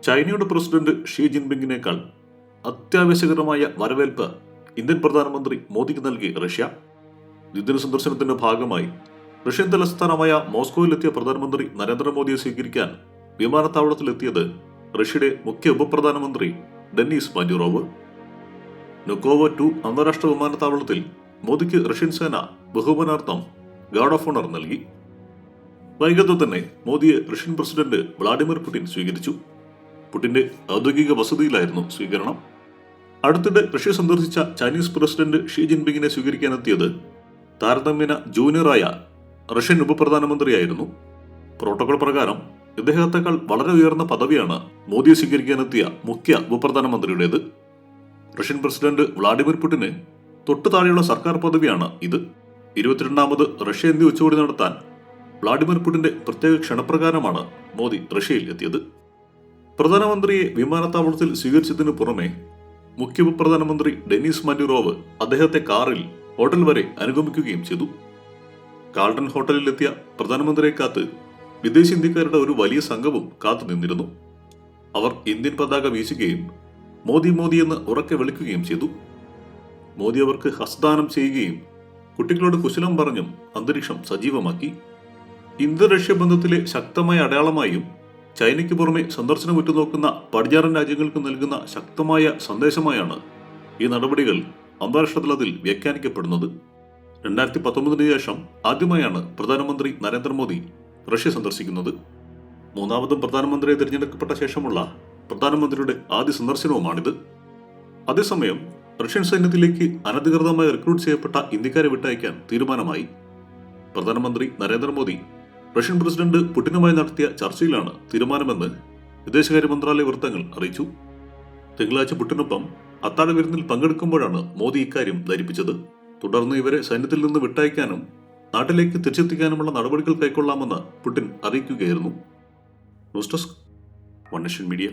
ചൈനയുടെ president Xi ജിൻപിങ്ങിനേക്കാൾ അത്യാവശ്യകരമായ വരവേൽപ്പ് Indian പ്രധാനമന്ത്രി മോദിക്ക് നൽകി റഷ്യ. ദ്വിദിന സന്ദർശനത്തിന്റെ ഭാഗമായി റഷ്യൻ തലസ്ഥാനമായ മോസ്കോയിലെത്തിയ പ്രധാനമന്ത്രി നരേന്ദ്രമോദിയെ സ്വീകരിക്കാൻ വിമാനത്താവളത്തിലെത്തിയത് റഷ്യയുടെ മുഖ്യ ഉപപ്രധാനമന്ത്രി ഡെന്നീസ് മാന്റുറോവ്. നുക്കോവോ 2 അന്താരാഷ്ട്ര വിമാനത്താവളത്തിൽ മോദിക്ക് റഷ്യൻ സേന ബഹുമാനാർത്ഥം ഗാർഡ് ഓഫ് ഓണർ നൽകി. വൈകിട്ട് തന്നെ മോദിയെ റഷ്യൻ പ്രസിഡന്റ് വ്ളാഡിമിർ പുടിൻ സ്വീകരിച്ചു. പുടിന്റെ ഔദ്യോഗിക വസതിയിലായിരുന്നു സ്വീകരണം. അടുത്തിടെ റഷ്യ സന്ദർശിച്ച ചൈനീസ് പ്രസിഡന്റ് ഷീ ജിൻപിങ്ങിനെ സ്വീകരിക്കാനെത്തിയത് താരതമ്യേന ജൂനിയറായ റഷ്യൻ ഉപപ്രധാനമന്ത്രിയായിരുന്നു. പ്രോട്ടോകോൾ പ്രകാരം ഇദ്ദേഹത്തെക്കാൾ വളരെ ഉയർന്ന പദവിയാണ് മോദിയെ സ്വീകരിക്കാനെത്തിയ മുഖ്യ ഉപപ്രധാനമന്ത്രിയുടേത്. റഷ്യൻ പ്രസിഡന്റ് വ്ളാഡിമിർ പുടിന് തൊട്ടു താഴെയുള്ള സർക്കാർ പദവിയാണ് ഇത്. 22ാമത് റഷ്യ ഇന്ത്യ ഉച്ചകോടി നടത്താൻ വ്ളാഡിമിർ പുടിന്റെ പ്രത്യേക ക്ഷണപ്രകാരമാണ് മോദി റഷ്യയിൽ എത്തിയത്. പ്രധാനമന്ത്രിയെ വിമാനത്താവളത്തിൽ സ്വീകരിച്ചതിനു പുറമെ മുഖ്യ ഉപപ്രധാനമന്ത്രി ഡെന്നീസ് മാന്റുറോവ് അദ്ദേഹത്തെ കാറിൽ ഹോട്ടൽ വരെ അനുഗമിക്കുകയും ചെയ്തു. കാൾട്ടൺ ഹോട്ടലിലെത്തിയ പ്രധാനമന്ത്രിയെ കാത്ത് വിദേശ ഇന്ത്യക്കാരുടെ ഒരു വലിയ സംഘവും കാത്തു നിന്നിരുന്നു. അവർ ഇന്ത്യൻ പതാക വീശുകയും മോദി മോദി എന്ന് ഉറക്കെ വിളിക്കുകയും ചെയ്തു. മോദി അവർക്ക് ഹസ്തദാനം ചെയ്യുകയും കുട്ടികളോട് കുശലം പറഞ്ഞും അന്തരീക്ഷം സജീവമാക്കി. ഇന്ത്യ റഷ്യ ബന്ധത്തിലെ ശക്തമായ അടയാളമായും ചൈനയ്ക്ക് പുറമെ സന്ദർശനം ഉറ്റുനോക്കുന്ന പടിഞ്ഞാറൻ രാജ്യങ്ങൾക്ക് നൽകുന്ന ശക്തമായ സന്ദേശമായാണ് ഈ നടപടികൾ അന്താരാഷ്ട്ര തലത്തിൽ വ്യാഖ്യാനിക്കപ്പെടുന്നത്. 2019 ശേഷം ആദ്യമായാണ് പ്രധാനമന്ത്രി നരേന്ദ്രമോദി റഷ്യ സന്ദർശിക്കുന്നത്. മൂന്നാമതും പ്രധാനമന്ത്രിയെ തിരഞ്ഞെടുക്കപ്പെട്ട ശേഷമുള്ള പ്രധാനമന്ത്രിയുടെ ആദ്യ സന്ദർശനവുമാണിത്. അതേസമയം റഷ്യൻ സൈന്യത്തിലേക്ക് അനധികൃതമായി റിക്രൂട്ട് ചെയ്യപ്പെട്ട ഇന്ത്യക്കാരെ വിട്ടയക്കാൻ തീരുമാനമായി. പ്രധാനമന്ത്രി നരേന്ദ്രമോദി റഷ്യൻ പ്രസിഡന്റ് പുടിനുമായി നടത്തിയ ചർച്ചയിലാണ് തീരുമാനമെന്ന് വിദേശകാര്യ മന്ത്രാലയ വൃത്തങ്ങൾ അറിയിച്ചു. തിങ്കളാഴ്ച പുടിനൊപ്പം അത്താഴ വിരുന്നിൽ പങ്കെടുക്കുമ്പോഴാണ് മോദി ഇക്കാര്യം ധരിപ്പിച്ചത്. തുടർന്ന് ഇവരെ സൈന്യത്തിൽ നിന്ന് വിട്ടയക്കാനും നാട്ടിലേക്ക് തിരിച്ചെത്തിക്കാനുമുള്ള നടപടികൾ കൈക്കൊള്ളാമെന്ന് പുടിൻ അറിയിക്കുകയായിരുന്നു. News desk, one nation media.